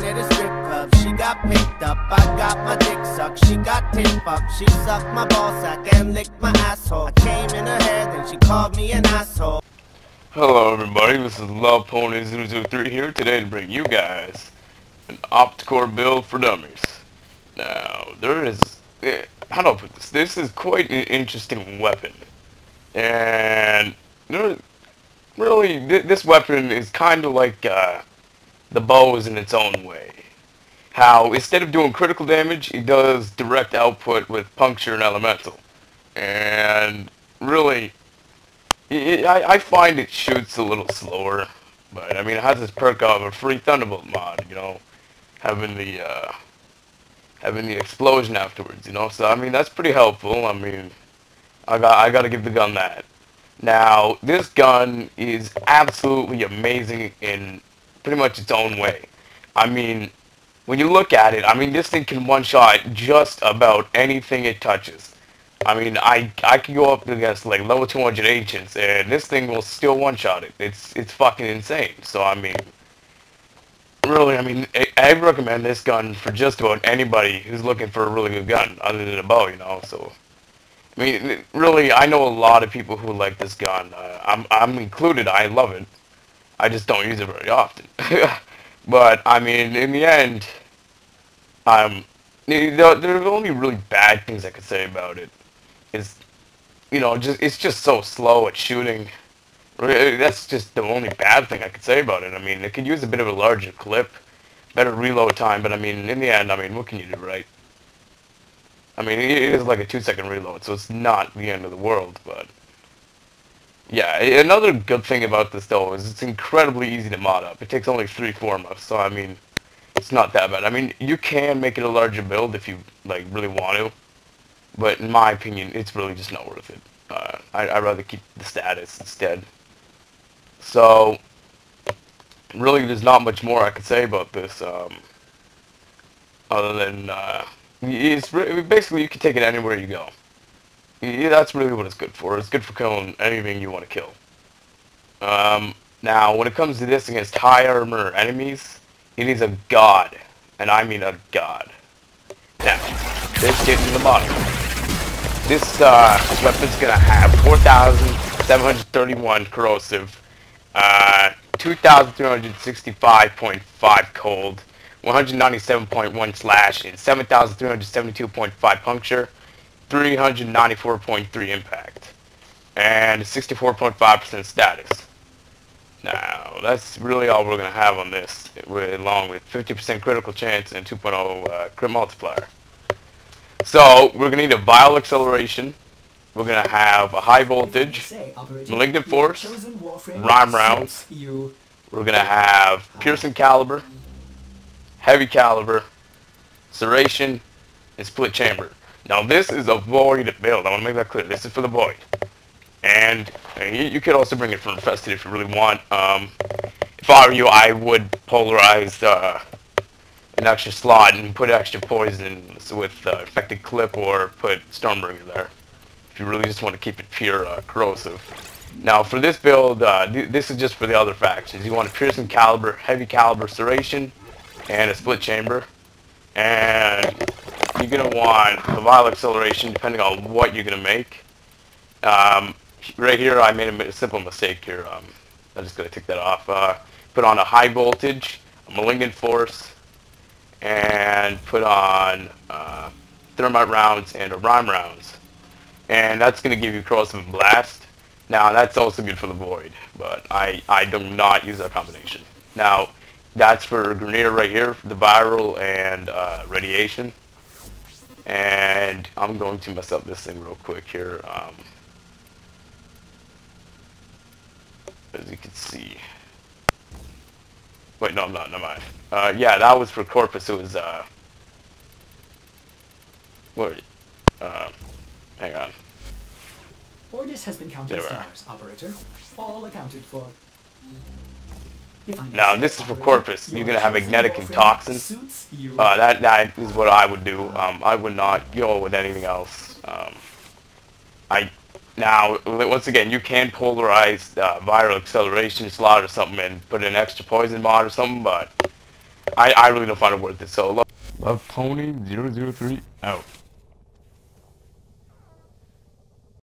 at a strip club. She got picked up, I got my dick sucked. She got tape up, she sucked my ball sack and licked my asshole. I came in her head and she called me an asshole. Hello everybody, this is LovePony003 here today to bring you guys an opticore build for dummies. Now, how do I put this? This is quite an interesting weapon. And, this weapon is kind of like the bow is in its own way. How, instead of doing critical damage, it does direct output with puncture and elemental. And, really, I find it shoots a little slower, but I mean it has this perk of a free Thunderbolt mod, having the explosion afterwards, So I mean that's pretty helpful. I mean, I gotta give the gun that. Now this gun is absolutely amazing in pretty much its own way. I mean, when you look at it, I mean this thing can one shot just about anything it touches. I mean, I can go up against like level 200 ancients, and this thing will still one-shot it. It's fucking insane. So I mean, really, I mean, I recommend this gun for just about anybody who's looking for a really good gun, other than a bow, So I mean, really, I know a lot of people who like this gun. I'm included. I love it. I just don't use it very often. But I mean, in the end, there are only really bad things I could say about it. Is, it's just so slow at shooting. That's just the only bad thing I could say about it. I mean, it could use a bit of a larger clip, better reload time, but I mean, in the end, I mean, what can you do, right? I mean, it is like a 2-second reload, so it's not the end of the world, but yeah, another good thing about this, though, is it's incredibly easy to mod up. It takes only 3 formulas, so I mean, it's not that bad. I mean, you can make it a larger build if you, like, really want to. But in my opinion, it's really just not worth it. I'd rather keep the status instead. So, really, there's not much more I could say about this. Other than, basically, you can take it anywhere you go. That's really what it's good for. It's good for killing anything you want to kill. Now, when it comes to this against high armor enemies, it is a god. And I mean a god. Now, let's get into the bottom. This weapon's gonna have 4,731 corrosive, 2,365.5 cold, 197.1 slash, and 7,372.5 puncture, 394.3 impact, and 64.5% status. Now, that's really all we're gonna have on this, along with 50% critical chance and 2.0 crit multiplier. So, we're going to need a vial acceleration, we're going to have a high voltage, malignant force, rhyme rounds, we're going to have piercing caliber, heavy caliber, serration, and split chamber. Now this is a void build, I want to make that clear, this is for the void. And you could also bring it from infested if you really want. If I were you, I would polarize an extra slot and put extra poison with infected clip, or put Stormbringer there if you really just want to keep it pure corrosive. Now for this build, this is just for the other factions. You want a piercing caliber, heavy caliber serration, and a split chamber. And you're going to want a vial acceleration depending on what you're going to make. Right here I made a simple mistake here. I'm just going to take that off. Put on a high voltage, a malignant force, and put on thermite rounds and rhyme rounds, and that's going to give you corrosive blast. Now that's also good for the void, but I do not use that combination. Now that's for grenadier right here, the viral and radiation. And I'm going to mess up this thing real quick here. As you can see. Wait, no, I'm not. Never mind. Yeah, that was for Corpus. It was, hang on. Ordis has been counting stars, operator. All accounted for. Now, this is for Corpus. You're going to have magnetic and toxin. That is what I would do. I would not go with anything else. Now, once again, you can polarize viral acceleration slot or something and put an extra poison mod or something, but I really don't find it worth it. So love Pony 003 out.